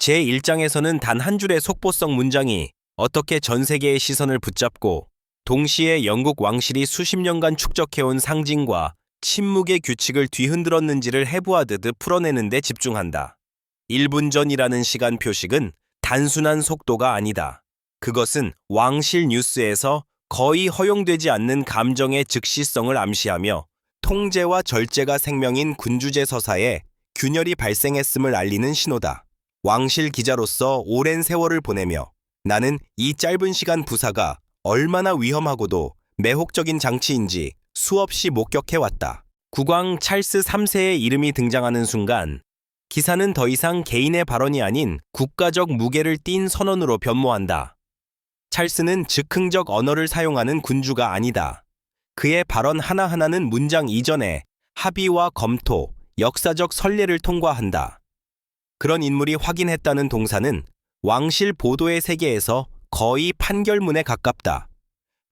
제1장에서는 단 한 줄의 속보성 문장이 어떻게 전 세계의 시선을 붙잡고 동시에 영국 왕실이 수십 년간 축적해온 상징과 침묵의 규칙을 뒤흔들었는지를 해부하듯 풀어내는 데 집중한다. 1분 전이라는 시간 표식은 단순한 속도가 아니다. 그것은 왕실 뉴스에서 거의 허용되지 않는 감정의 즉시성을 암시하며 통제와 절제가 생명인 군주제 서사에 균열이 발생했음을 알리는 신호다. 왕실 기자로서 오랜 세월을 보내며 나는 이 짧은 시간 부사가 얼마나 위험하고도 매혹적인 장치인지 수없이 목격해왔다. 국왕 찰스 3세의 이름이 등장하는 순간 기사는 더 이상 개인의 발언이 아닌 국가적 무게를 띤 선언으로 변모한다. 찰스는 즉흥적 언어를 사용하는 군주가 아니다. 그의 발언 하나하나는 문장 이전에 합의와 검토, 역사적 선례를 통과한다. 그런 인물이 확인했다는 동사는 왕실 보도의 세계에서 거의 판결문에 가깝다.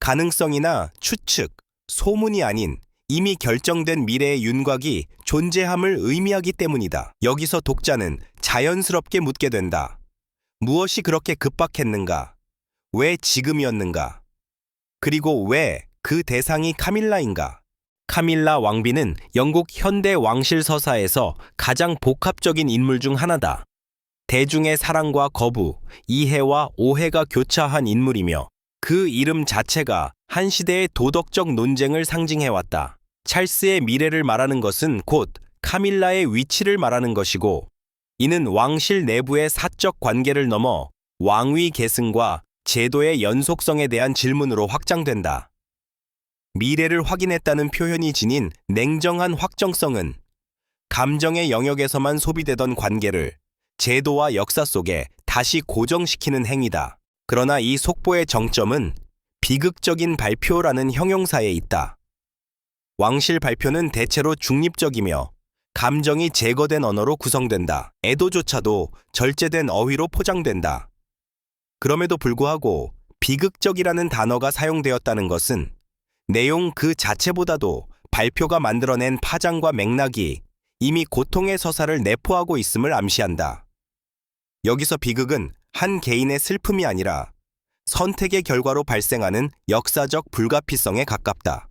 가능성이나 추측, 소문이 아닌 이미 결정된 미래의 윤곽이 존재함을 의미하기 때문이다. 여기서 독자는 자연스럽게 묻게 된다. 무엇이 그렇게 급박했는가? 왜 지금이었는가? 그리고 왜 그 대상이 카밀라인가? 카밀라 왕비는 영국 현대 왕실 서사에서 가장 복합적인 인물 중 하나다. 대중의 사랑과 거부, 이해와 오해가 교차한 인물이며 그 이름 자체가 한 시대의 도덕적 논쟁을 상징해왔다. 찰스의 미래를 말하는 것은 곧 카밀라의 위치를 말하는 것이고, 이는 왕실 내부의 사적 관계를 넘어 왕위 계승과 제도의 연속성에 대한 질문으로 확장된다. 미래를 확인했다는 표현이 지닌 냉정한 확정성은 감정의 영역에서만 소비되던 관계를 제도와 역사 속에 다시 고정시키는 행위다. 그러나 이 속보의 정점은 비극적인 발표라는 형용사에 있다. 왕실 발표는 대체로 중립적이며 감정이 제거된 언어로 구성된다. 애도조차도 절제된 어휘로 포장된다. 그럼에도 불구하고 비극적이라는 단어가 사용되었다는 것은 내용 그 자체보다도 발표가 만들어낸 파장과 맥락이 이미 고통의 서사를 내포하고 있음을 암시한다. 여기서 비극은 한 개인의 슬픔이 아니라 선택의 결과로 발생하는 역사적 불가피성에 가깝다.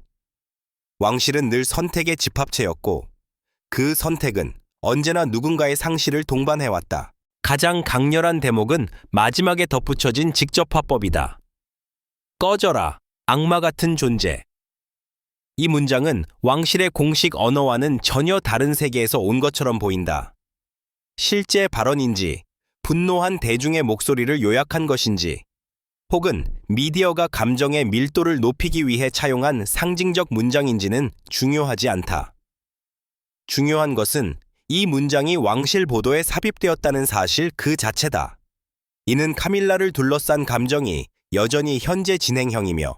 왕실은 늘 선택의 집합체였고 그 선택은 언제나 누군가의 상실을 동반해왔다. 가장 강렬한 대목은 마지막에 덧붙여진 직접화법이다. 꺼져라, 악마 같은 존재. 이 문장은 왕실의 공식 언어와는 전혀 다른 세계에서 온 것처럼 보인다. 실제 발언인지, 분노한 대중의 목소리를 요약한 것인지, 혹은 미디어가 감정의 밀도를 높이기 위해 차용한 상징적 문장인지는 중요하지 않다. 중요한 것은 이 문장이 왕실 보도에 삽입되었다는 사실 그 자체다. 이는 카밀라를 둘러싼 감정이 여전히 현재 진행형이며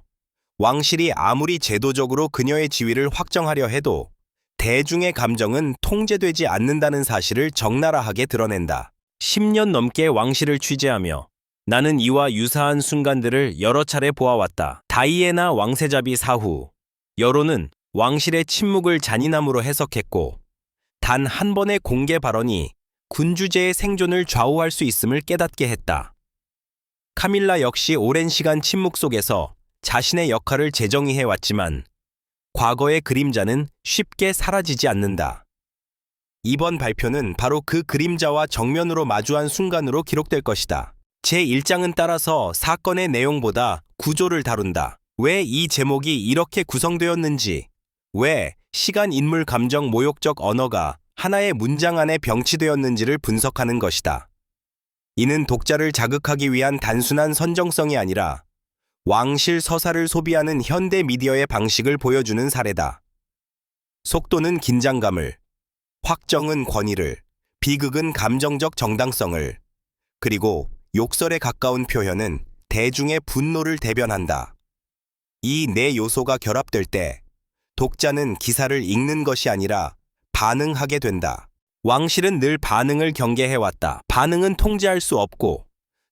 왕실이 아무리 제도적으로 그녀의 지위를 확정하려 해도 대중의 감정은 통제되지 않는다는 사실을 적나라하게 드러낸다. 10년 넘게 왕실을 취재하며 나는 이와 유사한 순간들을 여러 차례 보아왔다. 다이애나 왕세자비 사후, 여론은 왕실의 침묵을 잔인함으로 해석했고 단 한 번의 공개 발언이 군주제의 생존을 좌우할 수 있음을 깨닫게 했다. 카밀라 역시 오랜 시간 침묵 속에서 자신의 역할을 재정의해왔지만 과거의 그림자는 쉽게 사라지지 않는다. 이번 발표는 바로 그 그림자와 정면으로 마주한 순간으로 기록될 것이다. 제1장은 따라서 사건의 내용보다 구조를 다룬다. 왜 이 제목이 이렇게 구성되었는지, 왜 시간, 인물, 감정, 모욕적 언어가 하나의 문장 안에 병치되었는지를 분석하는 것이다. 이는 독자를 자극하기 위한 단순한 선정성이 아니라 왕실 서사를 소비하는 현대 미디어의 방식을 보여주는 사례다. 속도는 긴장감을, 확정은 권위를, 비극은 감정적 정당성을, 그리고 욕설에 가까운 표현은 대중의 분노를 대변한다. 이 네 요소가 결합될 때 독자는 기사를 읽는 것이 아니라 반응하게 된다. 왕실은 늘 반응을 경계해왔다. 반응은 통제할 수 없고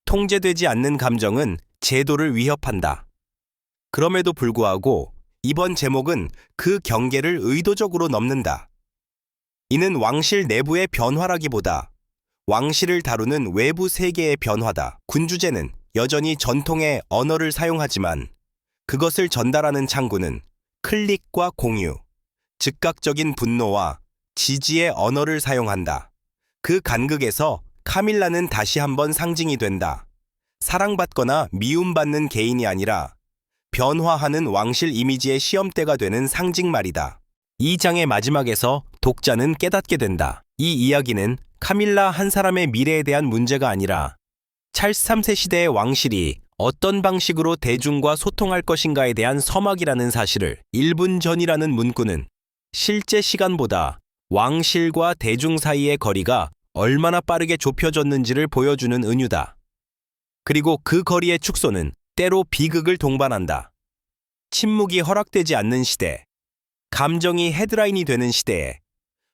통제되지 않는 감정은 제도를 위협한다. 그럼에도 불구하고 이번 제목은 그 경계를 의도적으로 넘는다. 이는 왕실 내부의 변화라기보다 왕실을 다루는 외부 세계의 변화다. 군주제는 여전히 전통의 언어를 사용하지만 그것을 전달하는 창구는 클릭과 공유, 즉각적인 분노와 지지의 언어를 사용한다. 그 간극에서 카밀라는 다시 한번 상징이 된다. 사랑받거나 미움받는 개인이 아니라 변화하는 왕실 이미지의 시험대가 되는 상징말이다. 이 장의 마지막에서 독자는 깨닫게 된다. 이 이야기는 카밀라 한 사람의 미래에 대한 문제가 아니라 찰스 3세 시대의 왕실이 어떤 방식으로 대중과 소통할 것인가에 대한 서막이라는 사실을 1분 전이라는 문구는 실제 시간보다 왕실과 대중 사이의 거리가 얼마나 빠르게 좁혀졌는지를 보여주는 은유다. 그리고 그 거리의 축소는 때로 비극을 동반한다. 침묵이 허락되지 않는 시대, 감정이 헤드라인이 되는 시대에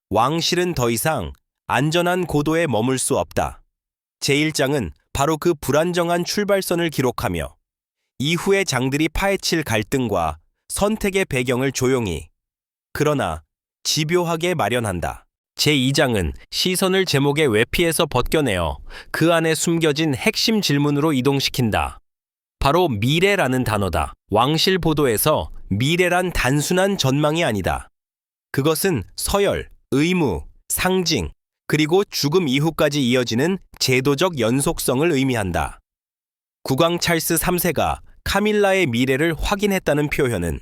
왕실은 더 이상 안전한 고도에 머물 수 없다. 제1장은 바로 그 불안정한 출발선을 기록하며 이후의 장들이 파헤칠 갈등과 선택의 배경을 조용히, 그러나 집요하게 마련한다. 제2장은 시선을 제목의 외피에서 벗겨내어 그 안에 숨겨진 핵심 질문으로 이동시킨다. 바로 미래라는 단어다. 왕실 보도에서 미래란 단순한 전망이 아니다. 그것은 서열, 의무, 상징, 그리고 죽음 이후까지 이어지는 제도적 연속성을 의미한다. 국왕 찰스 3세가 카밀라의 미래를 확인했다는 표현은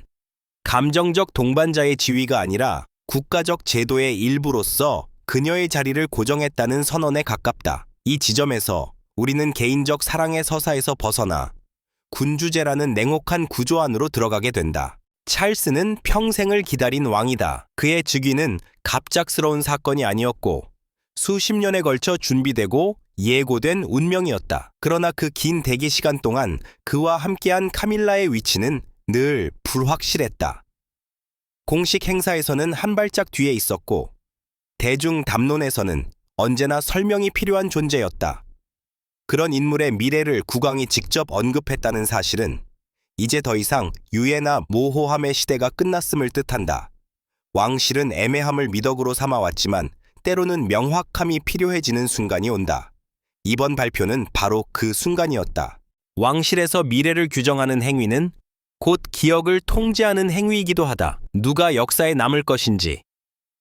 감정적 동반자의 지위가 아니라 국가적 제도의 일부로서 그녀의 자리를 고정했다는 선언에 가깝다. 이 지점에서 우리는 개인적 사랑의 서사에서 벗어나 군주제라는 냉혹한 구조 안으로 들어가게 된다. 찰스는 평생을 기다린 왕이다. 그의 즉위는 갑작스러운 사건이 아니었고 수십 년에 걸쳐 준비되고 예고된 운명이었다. 그러나 그 긴 대기 시간 동안 그와 함께한 카밀라의 위치는 늘 불확실했다. 공식 행사에서는 한 발짝 뒤에 있었고 대중 담론에서는 언제나 설명이 필요한 존재였다. 그런 인물의 미래를 국왕이 직접 언급했다는 사실은 이제 더 이상 유예나 모호함의 시대가 끝났음을 뜻한다. 왕실은 애매함을 미덕으로 삼아왔지만 때로는 명확함이 필요해지는 순간이 온다. 이번 발표는 바로 그 순간이었다. 왕실에서 미래를 규정하는 행위는 곧 기억을 통제하는 행위이기도 하다. 누가 역사에 남을 것인지,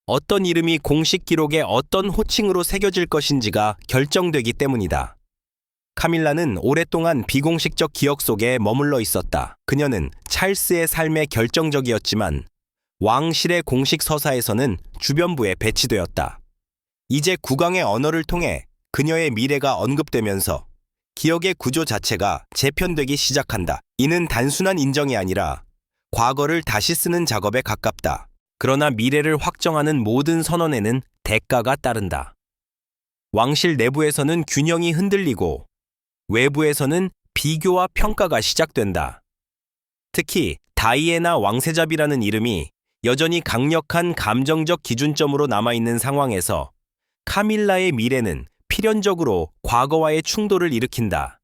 어떤 이름이 공식 기록에 어떤 호칭으로 새겨질 것인지가 결정되기 때문이다. 카밀라는 오랫동안 비공식적 기억 속에 머물러 있었다. 그녀는 찰스의 삶에 결정적이었지만 왕실의 공식 서사에서는 주변부에 배치되었다. 이제 국왕의 언어를 통해 그녀의 미래가 언급되면서 기억의 구조 자체가 재편되기 시작한다. 이는 단순한 인정이 아니라 과거를 다시 쓰는 작업에 가깝다. 그러나 미래를 확정하는 모든 선언에는 대가가 따른다. 왕실 내부에서는 균형이 흔들리고 외부에서는 비교와 평가가 시작된다. 특히 다이애나 왕세자비라는 이름이 여전히 강력한 감정적 기준점으로 남아있는 상황에서 카밀라의 미래는 필연적으로 과거와의 충돌을 일으킨다.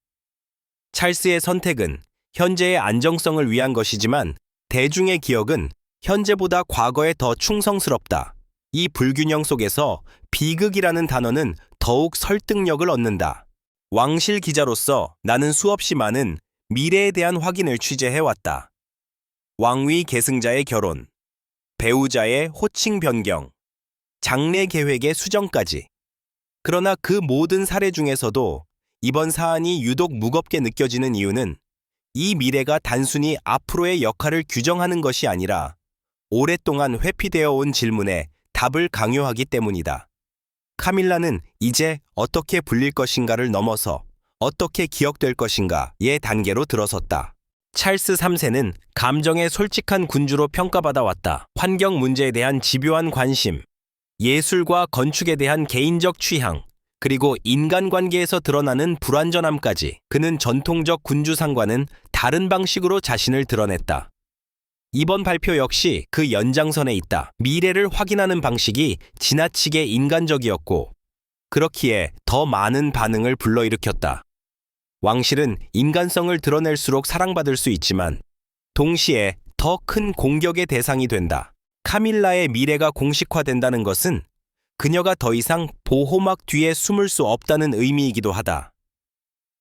찰스의 선택은 현재의 안정성을 위한 것이지만 대중의 기억은 현재보다 과거에 더 충성스럽다. 이 불균형 속에서 비극이라는 단어는 더욱 설득력을 얻는다. 왕실 기자로서 나는 수없이 많은 미래에 대한 확인을 취재해왔다. 왕위 계승자의 결혼, 배우자의 호칭 변경, 장례 계획의 수정까지. 그러나 그 모든 사례 중에서도 이번 사안이 유독 무겁게 느껴지는 이유는 이 미래가 단순히 앞으로의 역할을 규정하는 것이 아니라 오랫동안 회피되어 온 질문에 답을 강요하기 때문이다. 카밀라는 이제 어떻게 불릴 것인가를 넘어서 어떻게 기억될 것인가의 단계로 들어섰다. 찰스 3세는 감정의 솔직한 군주로 평가받아 왔다. 환경 문제에 대한 집요한 관심, 예술과 건축에 대한 개인적 취향, 그리고 인간관계에서 드러나는 불완전함까지 그는 전통적 군주상과는 다른 방식으로 자신을 드러냈다. 이번 발표 역시 그 연장선에 있다. 미래를 확인하는 방식이 지나치게 인간적이었고 그렇기에 더 많은 반응을 불러일으켰다. 왕실은 인간성을 드러낼수록 사랑받을 수 있지만 동시에 더 큰 공격의 대상이 된다. 카밀라의 미래가 공식화된다는 것은 그녀가 더 이상 보호막 뒤에 숨을 수 없다는 의미이기도 하다.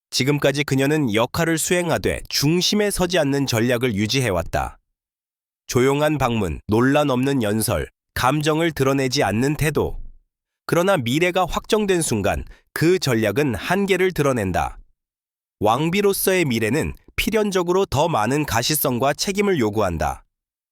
지금까지 그녀는 역할을 수행하되 중심에 서지 않는 전략을 유지해왔다. 조용한 방문, 논란 없는 연설, 감정을 드러내지 않는 태도. 그러나 미래가 확정된 순간 그 전략은 한계를 드러낸다. 왕비로서의 미래는 필연적으로 더 많은 가시성과 책임을 요구한다.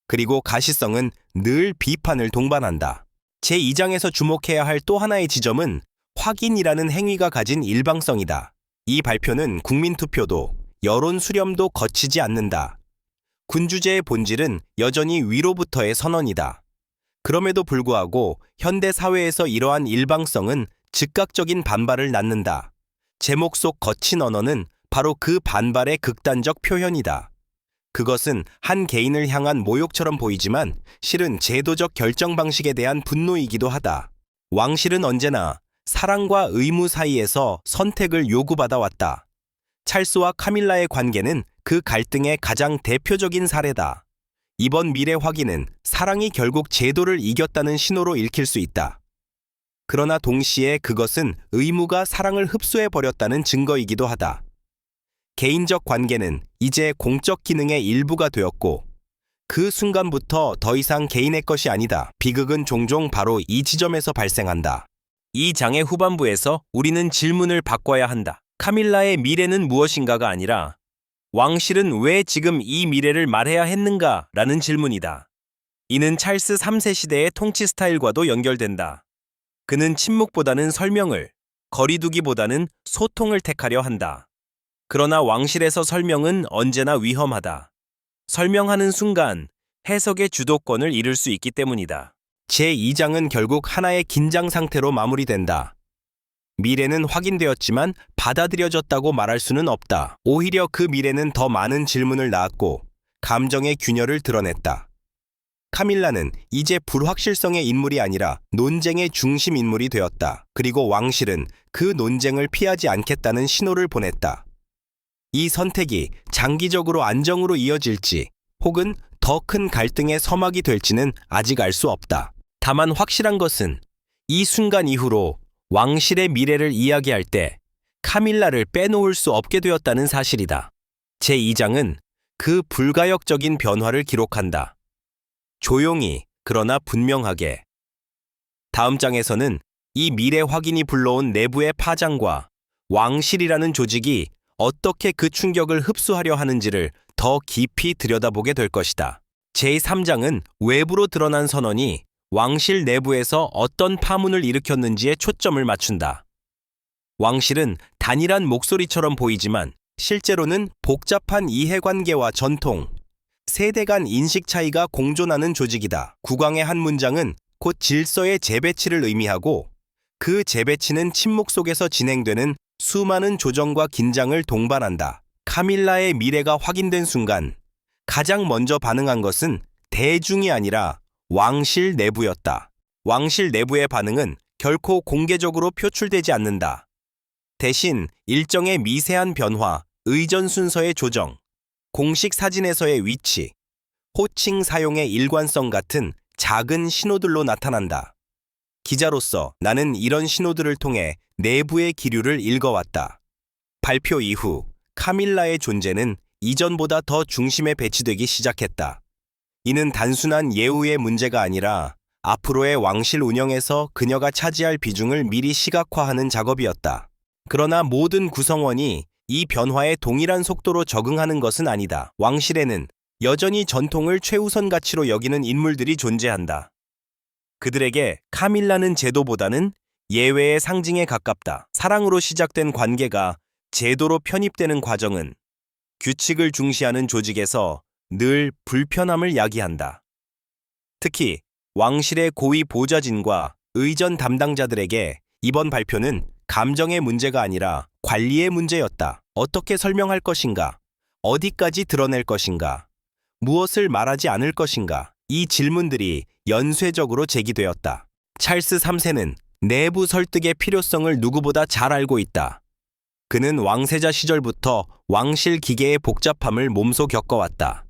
그리고 가시성은 늘 비판을 동반한다. 제2장에서 주목해야 할 또 하나의 지점은 확인이라는 행위가 가진 일방성이다. 이 발표는 국민투표도, 여론 수렴도 거치지 않는다. 군주제의 본질은 여전히 위로부터의 선언이다. 그럼에도 불구하고 현대 사회에서 이러한 일방성은 즉각적인 반발을 낳는다. 제목 속 거친 언어는 바로 그 반발의 극단적 표현이다. 그것은 한 개인을 향한 모욕처럼 보이지만 실은 제도적 결정 방식에 대한 분노이기도 하다. 왕실은 언제나 사랑과 의무 사이에서 선택을 요구받아 왔다. 찰스와 카밀라의 관계는 그 갈등의 가장 대표적인 사례다. 이번 미래 확인은 사랑이 결국 제도를 이겼다는 신호로 읽힐 수 있다. 그러나 동시에 그것은 의무가 사랑을 흡수해버렸다는 증거이기도 하다. 개인적 관계는 이제 공적 기능의 일부가 되었고 그 순간부터 더 이상 개인의 것이 아니다. 비극은 종종 바로 이 지점에서 발생한다. 이 장의 후반부에서 우리는 질문을 바꿔야 한다. 카밀라의 미래는 무엇인가가 아니라 왕실은 왜 지금 이 미래를 말해야 했는가? 라는 질문이다. 이는 찰스 3세 시대의 통치 스타일과도 연결된다. 그는 침묵보다는 설명을, 거리두기보다는 소통을 택하려 한다. 그러나 왕실에서 설명은 언제나 위험하다. 설명하는 순간 해석의 주도권을 잃을 수 있기 때문이다. 제2장은 결국 하나의 긴장 상태로 마무리된다. 미래는 확인되었지만 받아들여졌다고 말할 수는 없다. 오히려 그 미래는 더 많은 질문을 낳았고 감정의 균열을 드러냈다. 카밀라는 이제 불확실성의 인물이 아니라 논쟁의 중심 인물이 되었다. 그리고 왕실은 그 논쟁을 피하지 않겠다는 신호를 보냈다. 이 선택이 장기적으로 안정으로 이어질지 혹은 더 큰 갈등의 서막이 될지는 아직 알 수 없다. 다만 확실한 것은 이 순간 이후로 왕실의 미래를 이야기할 때 카밀라를 빼놓을 수 없게 되었다는 사실이다. 제2장은 그 불가역적인 변화를 기록한다. 조용히 그러나 분명하게. 다음 장에서는 이 미래 확인이 불러온 내부의 파장과 왕실이라는 조직이 어떻게 그 충격을 흡수하려 하는지를 더 깊이 들여다보게 될 것이다. 제3장은 외부로 드러난 선언이 왕실 내부에서 어떤 파문을 일으켰는지에 초점을 맞춘다. 왕실은 단일한 목소리처럼 보이지만 실제로는 복잡한 이해관계와 전통, 세대 간 인식 차이가 공존하는 조직이다. 국왕의 한 문장은 곧 질서의 재배치를 의미하고 그 재배치는 침묵 속에서 진행되는 수많은 조정과 긴장을 동반한다. 카밀라의 미래가 확인된 순간 가장 먼저 반응한 것은 대중이 아니라 왕실 내부였다. 왕실 내부의 반응은 결코 공개적으로 표출되지 않는다. 대신 일정의 미세한 변화, 의전 순서의 조정, 공식 사진에서의 위치, 호칭 사용의 일관성 같은 작은 신호들로 나타난다. 기자로서 나는 이런 신호들을 통해 내부의 기류를 읽어왔다. 발표 이후 카밀라의 존재는 이전보다 더 중심에 배치되기 시작했다. 이는 단순한 예우의 문제가 아니라 앞으로의 왕실 운영에서 그녀가 차지할 비중을 미리 시각화하는 작업이었다. 그러나 모든 구성원이 이 변화에 동일한 속도로 적응하는 것은 아니다. 왕실에는 여전히 전통을 최우선 가치로 여기는 인물들이 존재한다. 그들에게 카밀라는 제도보다는 예외의 상징에 가깝다. 사랑으로 시작된 관계가 제도로 편입되는 과정은 규칙을 중시하는 조직에서 늘 불편함을 야기한다. 특히 왕실의 고위 보좌진과 의전 담당자들에게 이번 발표는 감정의 문제가 아니라 관리의 문제였다. 어떻게 설명할 것인가? 어디까지 드러낼 것인가? 무엇을 말하지 않을 것인가? 이 질문들이 연쇄적으로 제기되었다. 찰스 3세는 내부 설득의 필요성을 누구보다 잘 알고 있다. 그는 왕세자 시절부터 왕실 기계의 복잡함을 몸소 겪어왔다.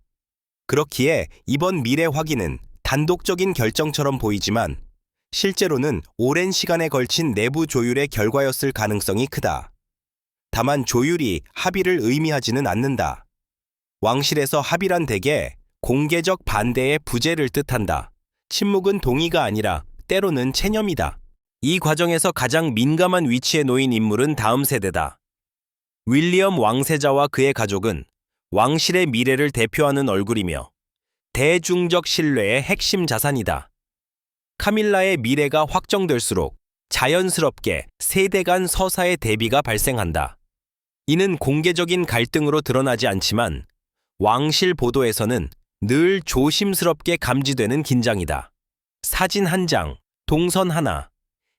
그렇기에 이번 미래 확인은 단독적인 결정처럼 보이지만 실제로는 오랜 시간에 걸친 내부 조율의 결과였을 가능성이 크다. 다만 조율이 합의를 의미하지는 않는다. 왕실에서 합의란 대개 공개적 반대의 부재를 뜻한다. 침묵은 동의가 아니라 때로는 체념이다. 이 과정에서 가장 민감한 위치에 놓인 인물은 다음 세대다. 윌리엄 왕세자와 그의 가족은 왕실의 미래를 대표하는 얼굴이며 대중적 신뢰의 핵심 자산이다. 카밀라의 미래가 확정될수록 자연스럽게 세대 간 서사의 대비가 발생한다. 이는 공개적인 갈등으로 드러나지 않지만 왕실 보도에서는 늘 조심스럽게 감지되는 긴장이다. 사진 한 장, 동선 하나,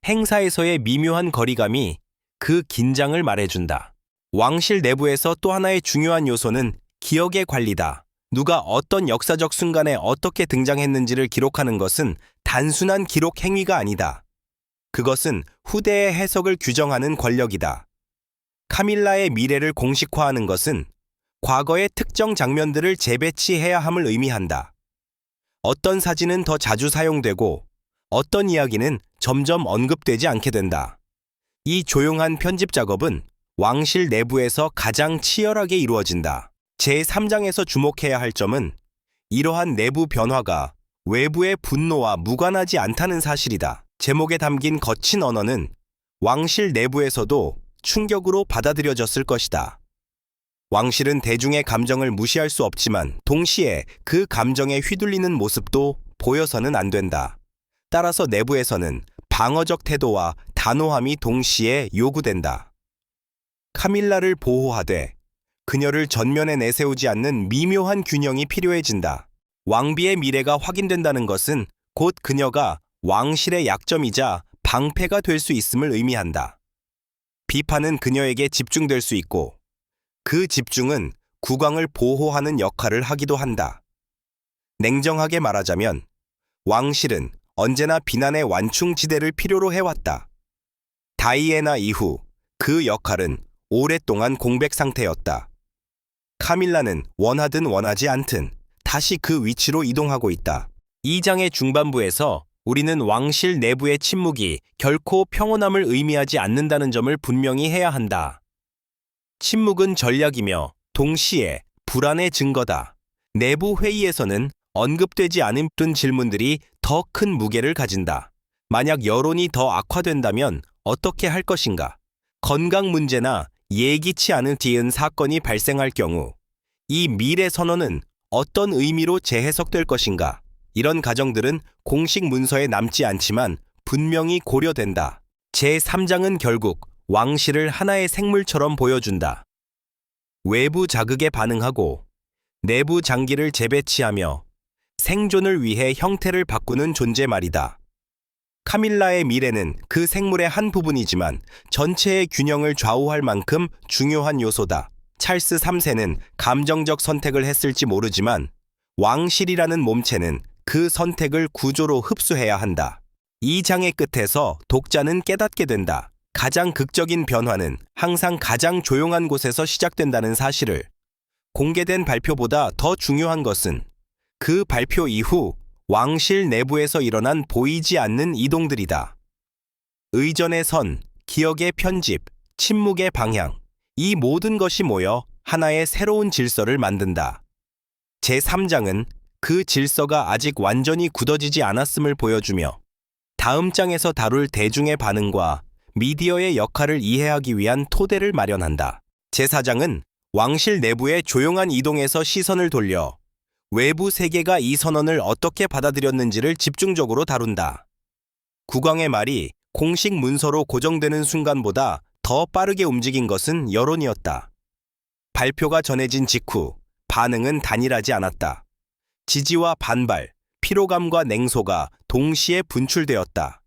행사에서의 미묘한 거리감이 그 긴장을 말해준다. 왕실 내부에서 또 하나의 중요한 요소는 기억의 관리다. 누가 어떤 역사적 순간에 어떻게 등장했는지를 기록하는 것은 단순한 기록 행위가 아니다. 그것은 후대의 해석을 규정하는 권력이다. 카밀라의 미래를 공식화하는 것은 과거의 특정 장면들을 재배치해야 함을 의미한다. 어떤 사진은 더 자주 사용되고 어떤 이야기는 점점 언급되지 않게 된다. 이 조용한 편집 작업은 왕실 내부에서 가장 치열하게 이루어진다. 제3장에서 주목해야 할 점은 이러한 내부 변화가 외부의 분노와 무관하지 않다는 사실이다. 제목에 담긴 거친 언어는 왕실 내부에서도 충격으로 받아들여졌을 것이다. 왕실은 대중의 감정을 무시할 수 없지만 동시에 그 감정에 휘둘리는 모습도 보여서는 안 된다. 따라서 내부에서는 방어적 태도와 단호함이 동시에 요구된다. 카밀라를 보호하되 그녀를 전면에 내세우지 않는 미묘한 균형이 필요해진다. 왕비의 미래가 확인된다는 것은 곧 그녀가 왕실의 약점이자 방패가 될 수 있음을 의미한다. 비판은 그녀에게 집중될 수 있고 그 집중은 국왕을 보호하는 역할을 하기도 한다. 냉정하게 말하자면 왕실은 언제나 비난의 완충지대를 필요로 해왔다. 다이애나 이후 그 역할은 오랫동안 공백 상태였다. 카밀라는 원하든 원하지 않든 다시 그 위치로 이동하고 있다. 이 장의 중반부에서 우리는 왕실 내부의 침묵이 결코 평온함을 의미하지 않는다는 점을 분명히 해야 한다. 침묵은 전략이며 동시에 불안의 증거다. 내부 회의에서는 언급되지 않은 질문들이 더 큰 무게를 가진다. 만약 여론이 더 악화된다면 어떻게 할 것인가? 건강 문제나 예기치 않은 사건이 발생할 경우 이 미래 선언은 어떤 의미로 재해석될 것인가? 이런 가정들은 공식 문서에 남지 않지만 분명히 고려된다. 제3장은 결국 왕실을 하나의 생물처럼 보여준다. 외부 자극에 반응하고 내부 장기를 재배치하며 생존을 위해 형태를 바꾸는 존재 말이다. 카밀라의 미래는 그 생물의 한 부분이지만 전체의 균형을 좌우할 만큼 중요한 요소다. 찰스 3세는 감정적 선택을 했을지 모르지만 왕실이라는 몸체는 그 선택을 구조로 흡수해야 한다. 이 장의 끝에서 독자는 깨닫게 된다. 가장 극적인 변화는 항상 가장 조용한 곳에서 시작된다는 사실을. 공개된 발표보다 더 중요한 것은 그 발표 이후 왕실 내부에서 일어난 보이지 않는 이동들이다. 의전의 선, 기억의 편집, 침묵의 방향, 이 모든 것이 모여 하나의 새로운 질서를 만든다. 제3장은 그 질서가 아직 완전히 굳어지지 않았음을 보여주며 다음 장에서 다룰 대중의 반응과 미디어의 역할을 이해하기 위한 토대를 마련한다. 제4장은 왕실 내부의 조용한 이동에서 시선을 돌려 외부 세계가 이 선언을 어떻게 받아들였는지를 집중적으로 다룬다. 국왕의 말이 공식 문서로 고정되는 순간보다 더 빠르게 움직인 것은 여론이었다. 발표가 전해진 직후 반응은 단일하지 않았다. 지지와 반발, 피로감과 냉소가 동시에 분출되었다.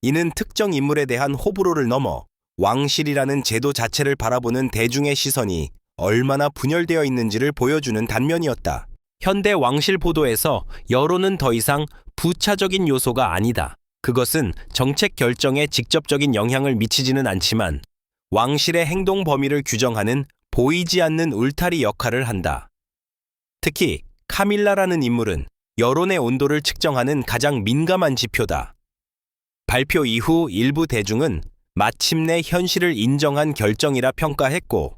이는 특정 인물에 대한 호불호를 넘어 왕실이라는 제도 자체를 바라보는 대중의 시선이 얼마나 분열되어 있는지를 보여주는 단면이었다. 현대 왕실 보도에서 여론은 더 이상 부차적인 요소가 아니다. 그것은 정책 결정에 직접적인 영향을 미치지는 않지만 왕실의 행동 범위를 규정하는 보이지 않는 울타리 역할을 한다. 특히 카밀라라는 인물은 여론의 온도를 측정하는 가장 민감한 지표다. 발표 이후 일부 대중은 마침내 현실을 인정한 결정이라 평가했고,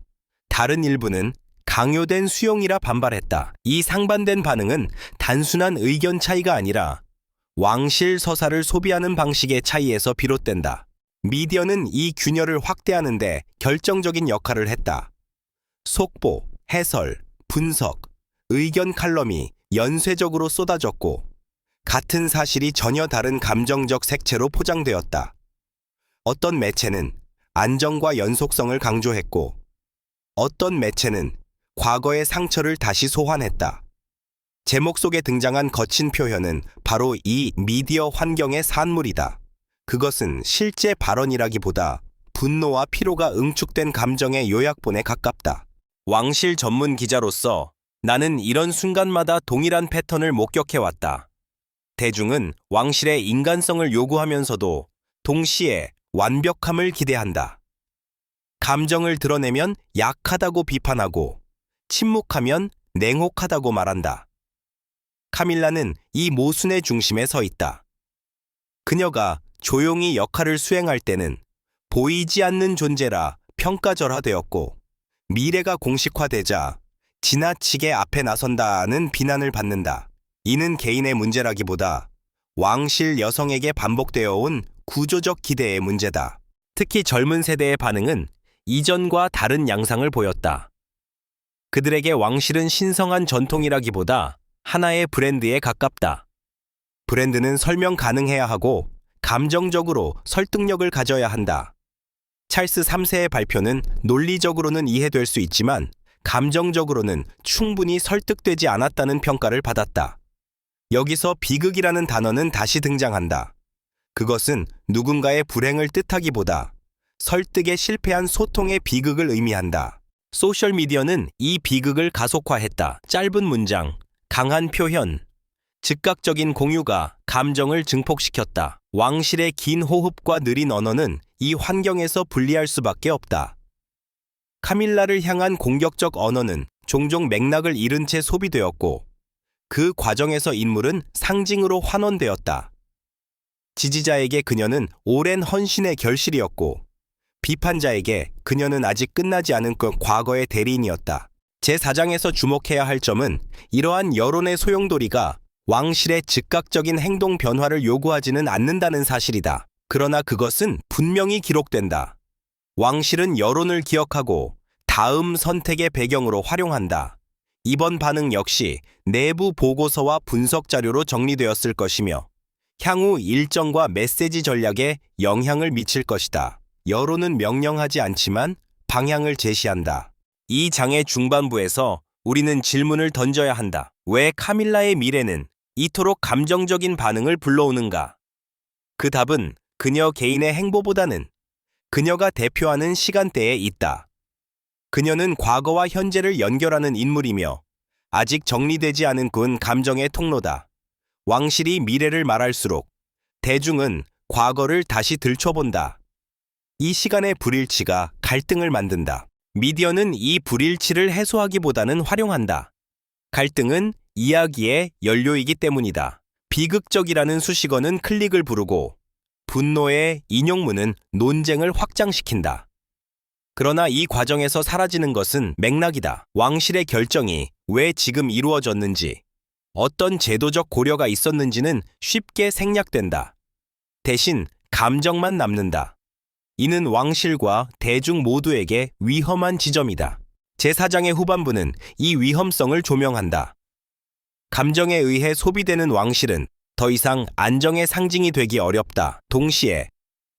다른 일부는 강요된 수용이라 반발했다. 이 상반된 반응은 단순한 의견 차이가 아니라 왕실 서사를 소비하는 방식의 차이에서 비롯된다. 미디어는 이 균열을 확대하는데 결정적인 역할을 했다. 속보, 해설, 분석, 의견 칼럼이 연쇄적으로 쏟아졌고, 같은 사실이 전혀 다른 감정적 색채로 포장되었다. 어떤 매체는 안정과 연속성을 강조했고, 어떤 매체는 과거의 상처를 다시 소환했다. 제목 속에 등장한 거친 표현은 바로 이 미디어 환경의 산물이다. 그것은 실제 발언이라기보다 분노와 피로가 응축된 감정의 요약본에 가깝다. 왕실 전문 기자로서 나는 이런 순간마다 동일한 패턴을 목격해왔다. 대중은 왕실의 인간성을 요구하면서도 동시에 완벽함을 기대한다. 감정을 드러내면 약하다고 비판하고, 침묵하면 냉혹하다고 말한다. 카밀라는 이 모순의 중심에 서 있다. 그녀가 조용히 역할을 수행할 때는 보이지 않는 존재라 평가절하되었고, 미래가 공식화되자 지나치게 앞에 나선다는 비난을 받는다. 이는 개인의 문제라기보다 왕실 여성에게 반복되어 온 구조적 기대의 문제다. 특히 젊은 세대의 반응은 이전과 다른 양상을 보였다. 그들에게 왕실은 신성한 전통이라기보다 하나의 브랜드에 가깝다. 브랜드는 설명 가능해야 하고 감정적으로 설득력을 가져야 한다. 찰스 3세의 발표는 논리적으로는 이해될 수 있지만 감정적으로는 충분히 설득되지 않았다는 평가를 받았다. 여기서 비극이라는 단어는 다시 등장한다. 그것은 누군가의 불행을 뜻하기보다 설득에 실패한 소통의 비극을 의미한다. 소셜미디어는 이 비극을 가속화했다. 짧은 문장, 강한 표현, 즉각적인 공유가 감정을 증폭시켰다. 왕실의 긴 호흡과 느린 언어는 이 환경에서 분리할 수밖에 없다. 카밀라를 향한 공격적 언어는 종종 맥락을 잃은 채 소비되었고, 그 과정에서 인물은 상징으로 환원되었다. 지지자에게 그녀는 오랜 헌신의 결실이었고, 비판자에게 그녀는 아직 끝나지 않은 과거의 대리인이었다. 제4장에서 주목해야 할 점은 이러한 여론의 소용돌이가 왕실의 즉각적인 행동 변화를 요구하지는 않는다는 사실이다. 그러나 그것은 분명히 기록된다. 왕실은 여론을 기억하고 다음 선택의 배경으로 활용한다. 이번 반응 역시 내부 보고서와 분석 자료로 정리되었을 것이며 향후 일정과 메시지 전략에 영향을 미칠 것이다. 여론은 명령하지 않지만 방향을 제시한다. 이 장의 중반부에서 우리는 질문을 던져야 한다. 왜 카밀라의 미래는 이토록 감정적인 반응을 불러오는가? 그 답은 그녀 개인의 행보보다는 그녀가 대표하는 시간대에 있다. 그녀는 과거와 현재를 연결하는 인물이며 아직 정리되지 않은 감정의 통로다. 왕실이 미래를 말할수록 대중은 과거를 다시 들춰본다. 이 시간의 불일치가 갈등을 만든다. 미디어는 이 불일치를 해소하기보다는 활용한다. 갈등은 이야기의 연료이기 때문이다. 비극적이라는 수식어는 클릭을 부르고 분노의 인용문은 논쟁을 확장시킨다. 그러나 이 과정에서 사라지는 것은 맥락이다. 왕실의 결정이 왜 지금 이루어졌는지, 어떤 제도적 고려가 있었는지는 쉽게 생략된다. 대신 감정만 남는다. 이는 왕실과 대중 모두에게 위험한 지점이다. 제4장의 후반부는 이 위험성을 조명한다. 감정에 의해 소비되는 왕실은 더 이상 안정의 상징이 되기 어렵다. 동시에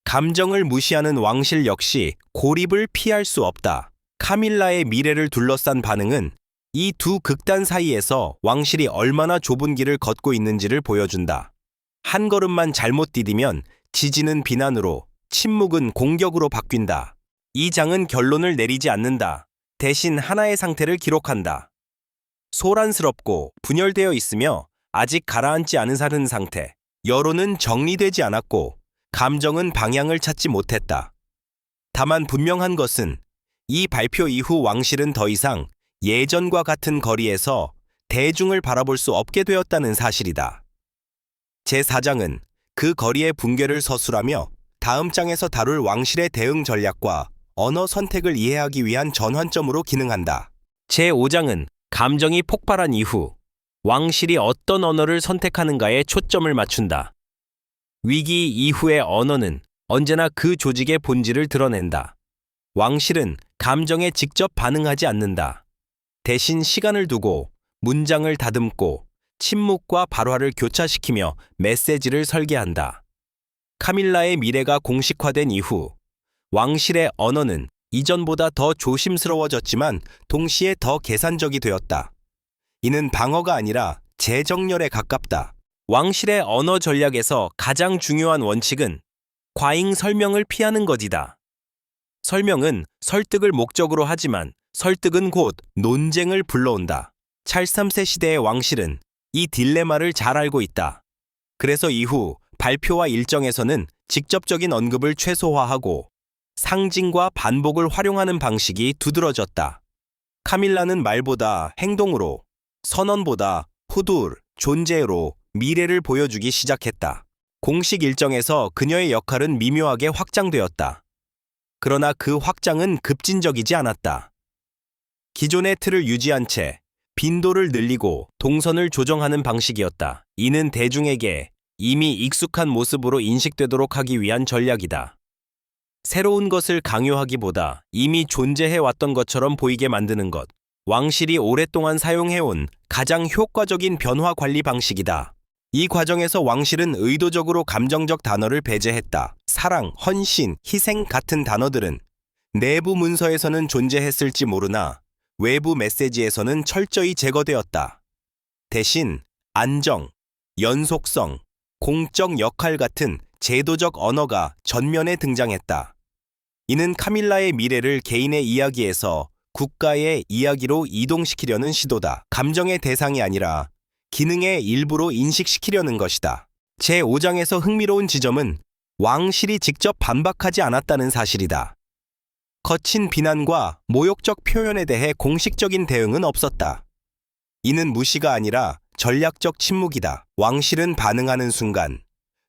감정을 무시하는 왕실 역시 고립을 피할 수 없다. 카밀라의 미래를 둘러싼 반응은 이 두 극단 사이에서 왕실이 얼마나 좁은 길을 걷고 있는지를 보여준다. 한 걸음만 잘못 디디면 지지는 비난으로, 침묵은 공격으로 바뀐다. 이 장은 결론을 내리지 않는다. 대신 하나의 상태를 기록한다. 소란스럽고 분열되어 있으며 아직 가라앉지 않은 사는 상태. 여론은 정리되지 않았고 감정은 방향을 찾지 못했다. 다만 분명한 것은 이 발표 이후 왕실은 더 이상 예전과 같은 거리에서 대중을 바라볼 수 없게 되었다는 사실이다. 제4장은 그 거리의 붕괴를 서술하며 다음 장에서 다룰 왕실의 대응 전략과 언어 선택을 이해하기 위한 전환점으로 기능한다. 제5장은 감정이 폭발한 이후 왕실이 어떤 언어를 선택하는가에 초점을 맞춘다. 위기 이후의 언어는 언제나 그 조직의 본질을 드러낸다. 왕실은 감정에 직접 반응하지 않는다. 대신 시간을 두고 문장을 다듬고 침묵과 발화를 교차시키며 메시지를 설계한다. 카밀라의 미래가 공식화된 이후 왕실의 언어는 이전보다 더 조심스러워졌지만 동시에 더 계산적이 되었다. 이는 방어가 아니라 재정렬에 가깝다. 왕실의 언어 전략에서 가장 중요한 원칙은 과잉 설명을 피하는 것이다. 설명은 설득을 목적으로 하지만 설득은 곧 논쟁을 불러온다. 찰스 3세 시대의 왕실은 이 딜레마를 잘 알고 있다. 그래서 이후 발표와 일정에서는 직접적인 언급을 최소화하고 상징과 반복을 활용하는 방식이 두드러졌다. 카밀라는 말보다 행동으로, 선언보다 후둘, 존재로 미래를 보여주기 시작했다. 공식 일정에서 그녀의 역할은 미묘하게 확장되었다. 그러나 그 확장은 급진적이지 않았다. 기존의 틀을 유지한 채 빈도를 늘리고 동선을 조정하는 방식이었다. 이는 대중에게 이미 익숙한 모습으로 인식되도록 하기 위한 전략이다. 새로운 것을 강요하기보다 이미 존재해왔던 것처럼 보이게 만드는 것. 왕실이 오랫동안 사용해온 가장 효과적인 변화 관리 방식이다. 이 과정에서 왕실은 의도적으로 감정적 단어를 배제했다. 사랑, 헌신, 희생 같은 단어들은 내부 문서에서는 존재했을지 모르나 외부 메시지에서는 철저히 제거되었다. 대신 안정, 연속성, 공적 역할 같은 제도적 언어가 전면에 등장했다. 이는 카밀라의 미래를 개인의 이야기에서 국가의 이야기로 이동시키려는 시도다. 감정의 대상이 아니라 기능의 일부로 인식시키려는 것이다. 제5장에서 흥미로운 지점은 왕실이 직접 반박하지 않았다는 사실이다. 거친 비난과 모욕적 표현에 대해 공식적인 대응은 없었다. 이는 무시가 아니라 전략적 침묵이다. 왕실은 반응하는 순간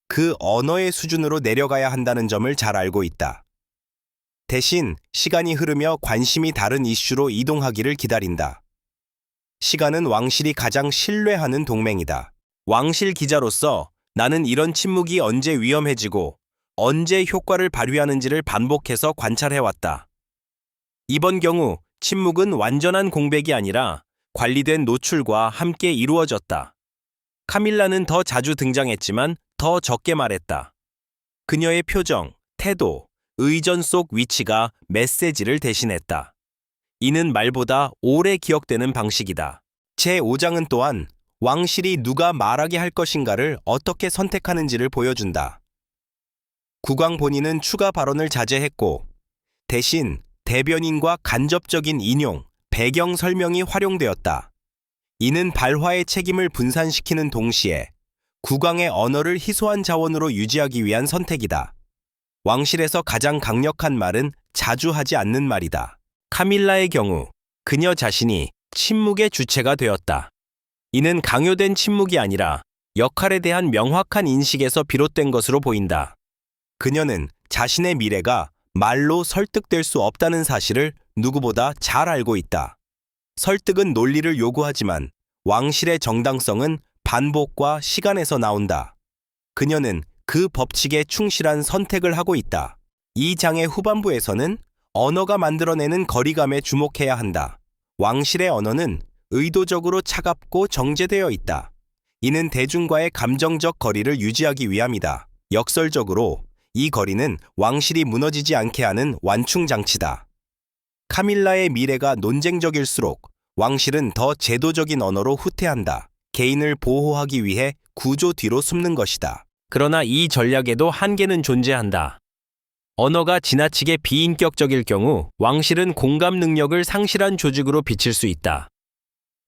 그 언어의 수준으로 내려가야 한다는 점을 잘 알고 있다. 대신 시간이 흐르며 관심이 다른 이슈로 이동하기를 기다린다. 시간은 왕실이 가장 신뢰하는 동맹이다. 왕실 기자로서 나는 이런 침묵이 언제 위험해지고 언제 효과를 발휘하는지를 반복해서 관찰해왔다. 이번 경우 침묵은 완전한 공백이 아니라 관리된 노출과 함께 이루어졌다. 카밀라는 더 자주 등장했지만 더 적게 말했다. 그녀의 표정, 태도, 의전 속 위치가 메시지를 대신했다. 이는 말보다 오래 기억되는 방식이다. 제5장은 또한 왕실이 누가 말하게 할 것인가를 어떻게 선택하는지를 보여준다. 국왕 본인은 추가 발언을 자제했고 대신 대변인과 간접적인 인용, 배경 설명이 활용되었다. 이는 발화의 책임을 분산시키는 동시에 국왕의 언어를 희소한 자원으로 유지하기 위한 선택이다. 왕실에서 가장 강력한 말은 자주 하지 않는 말이다. 카밀라의 경우 그녀 자신이 침묵의 주체가 되었다. 이는 강요된 침묵이 아니라 역할에 대한 명확한 인식에서 비롯된 것으로 보인다. 그녀는 자신의 미래가 말로 설득될 수 없다는 사실을 누구보다 잘 알고 있다. 설득은 논리를 요구하지만 왕실의 정당성은 반복과 시간에서 나온다. 그녀는 그 법칙에 충실한 선택을 하고 있다. 이 장의 후반부에서는 언어가 만들어내는 거리감에 주목해야 한다. 왕실의 언어는 의도적으로 차갑고 정제되어 있다. 이는 대중과의 감정적 거리를 유지하기 위함이다. 역설적으로 이 거리는 왕실이 무너지지 않게 하는 완충장치다. 카밀라의 미래가 논쟁적일수록 왕실은 더 제도적인 언어로 후퇴한다. 개인을 보호하기 위해 구조 뒤로 숨는 것이다. 그러나 이 전략에도 한계는 존재한다. 언어가 지나치게 비인격적일 경우 왕실은 공감 능력을 상실한 조직으로 비칠 수 있다.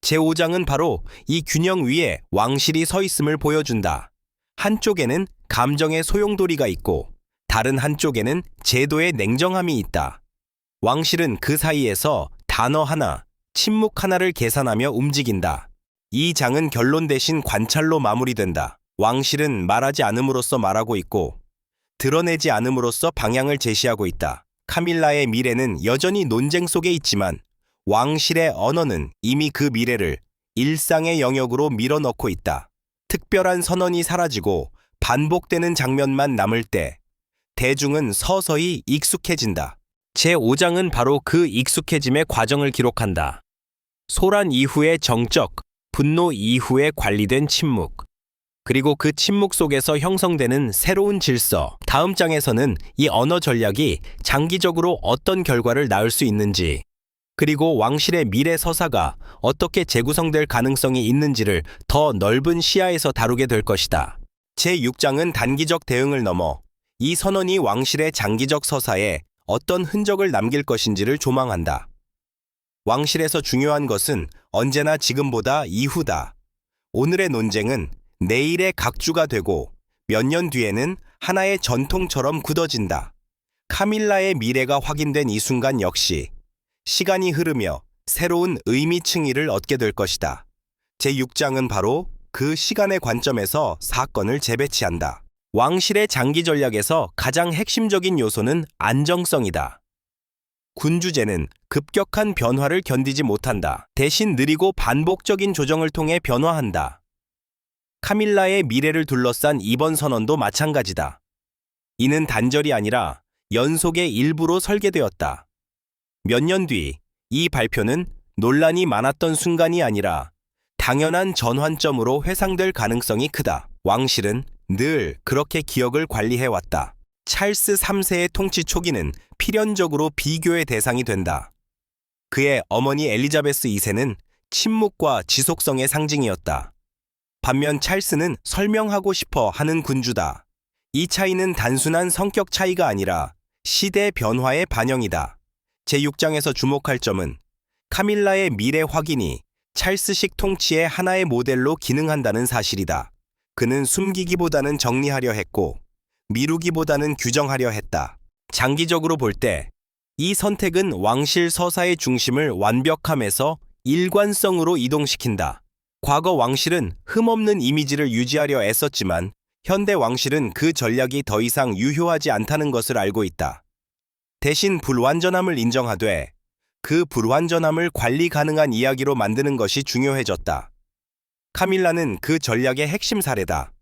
제5장은 바로 이 균형 위에 왕실이 서 있음을 보여준다. 한쪽에는 감정의 소용돌이가 있고 다른 한쪽에는 제도의 냉정함이 있다. 왕실은 그 사이에서 단어 하나, 침묵 하나를 계산하며 움직인다. 이 장은 결론 대신 관찰로 마무리된다. 왕실은 말하지 않음으로써 말하고 있고 드러내지 않음으로써 방향을 제시하고 있다. 카밀라의 미래는 여전히 논쟁 속에 있지만 왕실의 언어는 이미 그 미래를 일상의 영역으로 밀어넣고 있다. 특별한 선언이 사라지고 반복되는 장면만 남을 때 대중은 서서히 익숙해진다. 제5장은 바로 그 익숙해짐의 과정을 기록한다. 소란 이후의 정적, 분노 이후에 관리된 침묵, 그리고 그 침묵 속에서 형성되는 새로운 질서. 다음 장에서는 이 언어 전략이 장기적으로 어떤 결과를 낳을 수 있는지, 그리고 왕실의 미래 서사가 어떻게 재구성될 가능성이 있는지를 더 넓은 시야에서 다루게 될 것이다. 제6장은 단기적 대응을 넘어 이 선언이 왕실의 장기적 서사에 어떤 흔적을 남길 것인지를 조망한다. 왕실에서 중요한 것은 언제나 지금보다 이후다. 오늘의 논쟁은 내일의 각주가 되고 몇 년 뒤에는 하나의 전통처럼 굳어진다. 카밀라의 미래가 확인된 이 순간 역시 시간이 흐르며 새로운 의미층위를 얻게 될 것이다. 제6장은 바로 그 시간의 관점에서 사건을 재배치한다. 왕실의 장기 전략에서 가장 핵심적인 요소는 안정성이다. 군주제는 급격한 변화를 견디지 못한다. 대신 느리고 반복적인 조정을 통해 변화한다. 카밀라의 미래를 둘러싼 이번 선언도 마찬가지다. 이는 단절이 아니라 연속의 일부로 설계되었다. 몇 년 뒤 이 발표는 논란이 많았던 순간이 아니라 당연한 전환점으로 회상될 가능성이 크다. 왕실은 늘 그렇게 기억을 관리해왔다. 찰스 3세의 통치 초기는 필연적으로 비교의 대상이 된다. 그의 어머니 엘리자베스 2세는 침묵과 지속성의 상징이었다. 반면 찰스는 설명하고 싶어 하는 군주다. 이 차이는 단순한 성격 차이가 아니라 시대 변화의 반영이다. 제6장에서 주목할 점은 카밀라의 미래 확인이 찰스식 통치의 하나의 모델로 기능한다는 사실이다. 그는 숨기기보다는 정리하려 했고 미루기보다는 규정하려 했다. 장기적으로 볼 때 이 선택은 왕실 서사의 중심을 완벽함에서 일관성으로 이동시킨다. 과거 왕실은 흠없는 이미지를 유지하려 애썼지만 현대 왕실은 그 전략이 더 이상 유효하지 않다는 것을 알고 있다. 대신 불완전함을 인정하되 그 불완전함을 관리 가능한 이야기로 만드는 것이 중요해졌다. 카밀라는 그 전략의 핵심 사례다.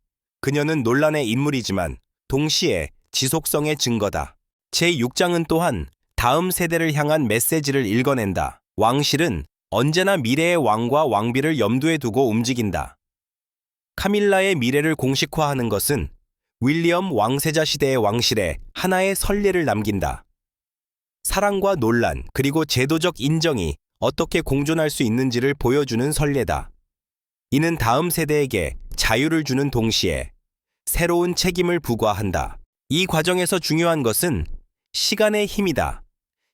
그녀는 논란의 인물이지만 동시에 지속성의 증거다. 제6장은 또한 다음 세대를 향한 메시지를 읽어낸다. 왕실은 언제나 미래의 왕과 왕비를 염두에 두고 움직인다. 카밀라의 미래를 공식화하는 것은 윌리엄 왕세자 시대의 왕실에 하나의 선례를 남긴다. 사랑과 논란, 그리고 제도적 인정이 어떻게 공존할 수 있는지를 보여주는 선례다. 이는 다음 세대에게 자유를 주는 동시에 새로운 책임을 부과한다. 이 과정에서 중요한 것은 시간의 힘이다.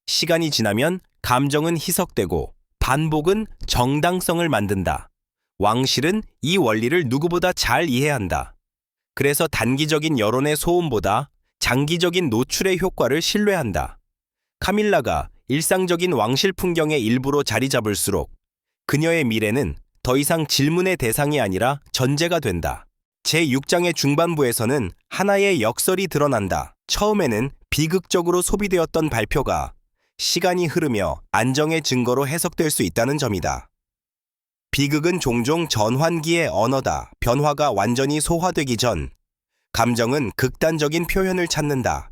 시간이 지나면 감정은 희석되고 반복은 정당성을 만든다. 왕실은 이 원리를 누구보다 잘 이해한다. 그래서 단기적인 여론의 소음보다 장기적인 노출의 효과를 신뢰한다. 카밀라가 일상적인 왕실 풍경의 일부로 자리 잡을수록 그녀의 미래는 더 이상 질문의 대상이 아니라 전제가 된다. 제6장의 중반부에서는 하나의 역설이 드러난다. 처음에는 비극적으로 소비되었던 발표가 시간이 흐르며 안정의 증거로 해석될 수 있다는 점이다. 비극은 종종 전환기의 언어다. 변화가 완전히 소화되기 전 감정은 극단적인 표현을 찾는다.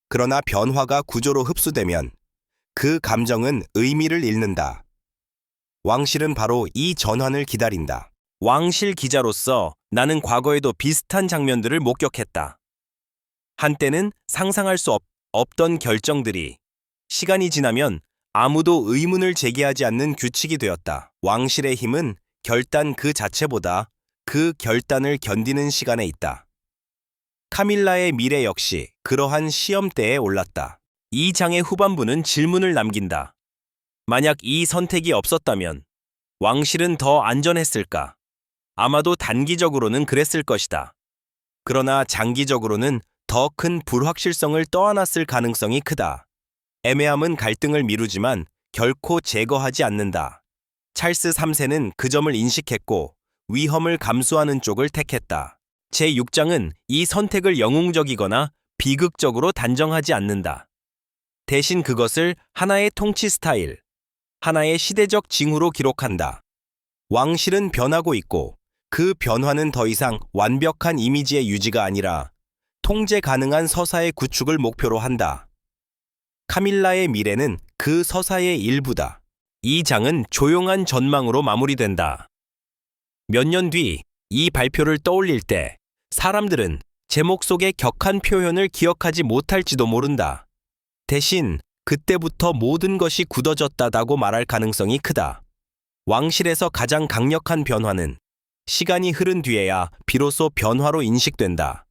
그러나 변화가 구조로 흡수되면 그 감정은 의미를 잃는다. 왕실은 바로 이 전환을 기다린다. 왕실 기자로서 나는 과거에도 비슷한 장면들을 목격했다. 한때는 상상할 수 없던 결정들이 시간이 지나면 아무도 의문을 제기하지 않는 규칙이 되었다. 왕실의 힘은 결단 그 자체보다 그 결단을 견디는 시간에 있다. 카밀라의 미래 역시 그러한 시험대에 올랐다. 이 장의 후반부는 질문을 남긴다. 만약 이 선택이 없었다면 왕실은 더 안전했을까? 아마도 단기적으로는 그랬을 것이다. 그러나 장기적으로는 더 큰 불확실성을 떠안았을 가능성이 크다. 애매함은 갈등을 미루지만 결코 제거하지 않는다. 찰스 3세는 그 점을 인식했고 위험을 감수하는 쪽을 택했다. 제6장은 이 선택을 영웅적이거나 비극적으로 단정하지 않는다. 대신 그것을 하나의 통치 스타일, 하나의 시대적 징후로 기록한다. 왕실은 변하고 있고 그 변화는 더 이상 완벽한 이미지의 유지가 아니라 통제 가능한 서사의 구축을 목표로 한다. 카밀라의 미래는 그 서사의 일부다. 이 장은 조용한 전망으로 마무리된다. 몇 년 뒤 이 발표를 떠올릴 때 사람들은 제목 속의 격한 표현을 기억하지 못할지도 모른다. 대신 그때부터 모든 것이 굳어졌다고 말할 가능성이 크다. 왕실에서 가장 강력한 변화는 시간이 흐른 뒤에야 비로소 변화로 인식된다.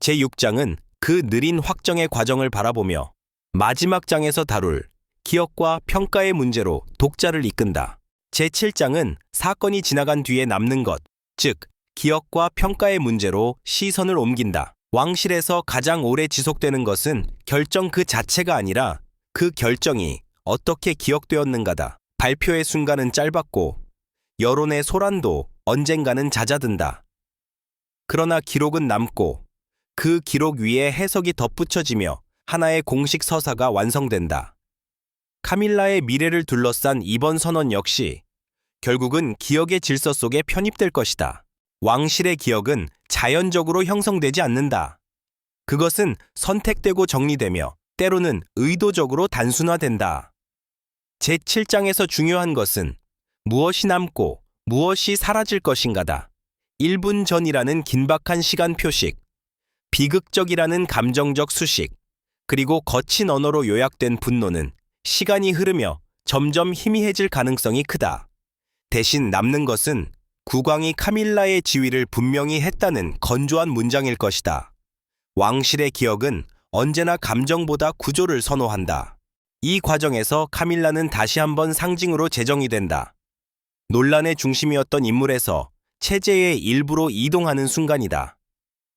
제6장은 그 느린 확정의 과정을 바라보며 마지막 장에서 다룰 기억과 평가의 문제로 독자를 이끈다. 제7장은 사건이 지나간 뒤에 남는 것, 즉 기억과 평가의 문제로 시선을 옮긴다. 왕실에서 가장 오래 지속되는 것은 결정 그 자체가 아니라 그 결정이 어떻게 기억되었는가다. 발표의 순간은 짧았고 여론의 소란도 언젠가는 잦아든다. 그러나 기록은 남고 그 기록 위에 해석이 덧붙여지며 하나의 공식 서사가 완성된다. 카밀라의 미래를 둘러싼 이번 선언 역시 결국은 기억의 질서 속에 편입될 것이다. 왕실의 기억은 자연적으로 형성되지 않는다. 그것은 선택되고 정리되며 때로는 의도적으로 단순화된다. 제7장에서 중요한 것은 무엇이 남고 무엇이 사라질 것인가다. 1분 전이라는 긴박한 시간 표식, 비극적이라는 감정적 수식, 그리고 거친 언어로 요약된 분노는 시간이 흐르며 점점 희미해질 가능성이 크다. 대신 남는 것은 국왕이 카밀라의 지위를 분명히 했다는 건조한 문장일 것이다. 왕실의 기억은 언제나 감정보다 구조를 선호한다. 이 과정에서 카밀라는 다시 한번 상징으로 재정이 된다. 논란의 중심이었던 인물에서 체제의 일부로 이동하는 순간이다.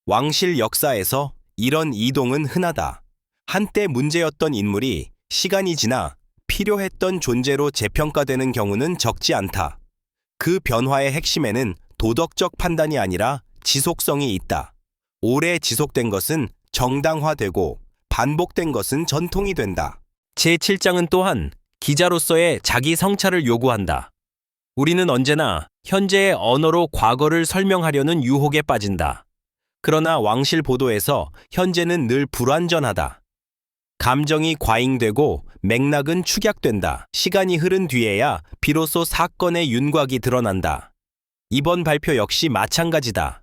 왕실 역사에서 이런 이동은 흔하다. 한때 문제였던 인물이 시간이 지나 필요했던 존재로 재평가되는 경우는 적지 않다. 그 변화의 핵심에는 도덕적 판단이 아니라 지속성이 있다. 오래 지속된 것은 정당화되고 반복된 것은 전통이 된다. 제7장은 또한 기자로서의 자기 성찰을 요구한다. 우리는 언제나 현재의 언어로 과거를 설명하려는 유혹에 빠진다. 그러나 왕실 보도에서 현재는 늘 불완전하다. 감정이 과잉되고 맥락은 축약된다. 시간이 흐른 뒤에야 비로소 사건의 윤곽이 드러난다. 이번 발표 역시 마찬가지다.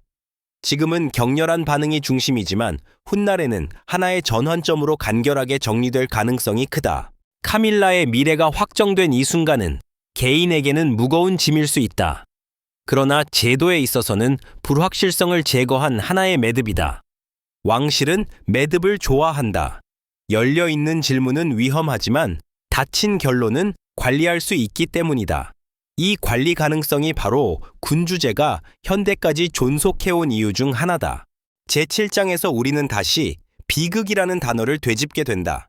지금은 격렬한 반응이 중심이지만 훗날에는 하나의 전환점으로 간결하게 정리될 가능성이 크다. 카밀라의 미래가 확정된 이 순간은 개인에게는 무거운 짐일 수 있다. 그러나 제도에 있어서는 불확실성을 제거한 하나의 매듭이다. 왕실은 매듭을 좋아한다. 열려있는 질문은 위험하지만 닫힌 결론은 관리할 수 있기 때문이다. 이 관리 가능성이 바로 군주제가 현대까지 존속해온 이유 중 하나다. 제7장에서 우리는 다시 비극이라는 단어를 되짚게 된다.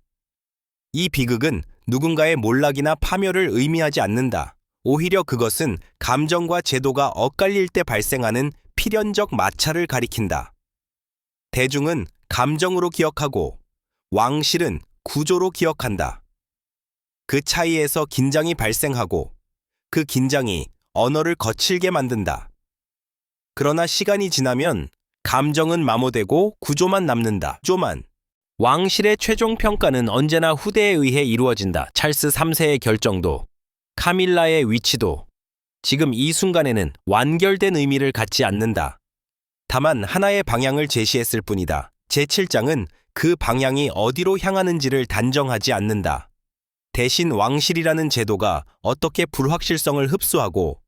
이 비극은 누군가의 몰락이나 파멸을 의미하지 않는다. 오히려 그것은 감정과 제도가 엇갈릴 때 발생하는 필연적 마찰을 가리킨다. 대중은 감정으로 기억하고 왕실은 구조로 기억한다. 그 차이에서 긴장이 발생하고 그 긴장이 언어를 거칠게 만든다. 그러나 시간이 지나면 감정은 마모되고 구조만 남는다. 왕실의 최종 평가는 언제나 후대에 의해 이루어진다. 찰스 3세의 결정도, 카밀라의 위치도 지금 이 순간에는 완결된 의미를 갖지 않는다. 다만 하나의 방향을 제시했을 뿐이다. 제7장은 그 방향이 어디로 향하는지를 단정하지 않는다. 대신 왕실이라는 제도가 어떻게 불확실성을 흡수하고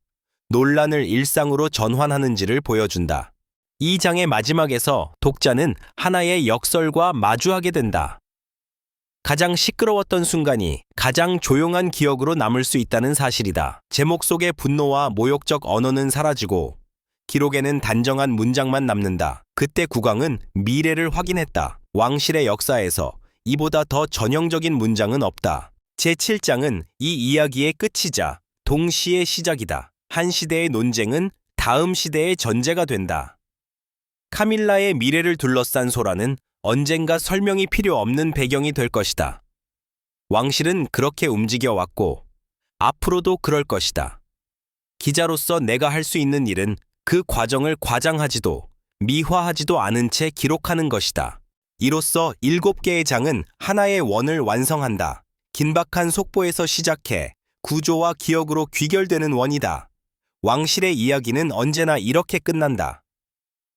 논란을 일상으로 전환하는지를 보여준다. 이 장의 마지막에서 독자는 하나의 역설과 마주하게 된다. 가장 시끄러웠던 순간이 가장 조용한 기억으로 남을 수 있다는 사실이다. 제목 속의 분노와 모욕적 언어는 사라지고 기록에는 단정한 문장만 남는다. 그때 국왕은 미래를 확인했다. 왕실의 역사에서 이보다 더 전형적인 문장은 없다. 제7장은 이 이야기의 끝이자 동시에 시작이다. 한 시대의 논쟁은 다음 시대의 전제가 된다. 카밀라의 미래를 둘러싼 소라는 언젠가 설명이 필요 없는 배경이 될 것이다. 왕실은 그렇게 움직여 왔고 앞으로도 그럴 것이다. 기자로서 내가 할 수 있는 일은 그 과정을 과장하지도 미화하지도 않은 채 기록하는 것이다. 이로써 7개의 장은 하나의 원을 완성한다. 긴박한 속보에서 시작해 구조와 기억으로 귀결되는 원이다. 왕실의 이야기는 언제나 이렇게 끝난다.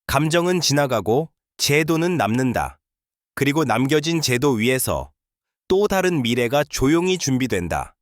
감정은 지나가고 제도는 남는다. 그리고 남겨진 제도 위에서 또 다른 미래가 조용히 준비된다.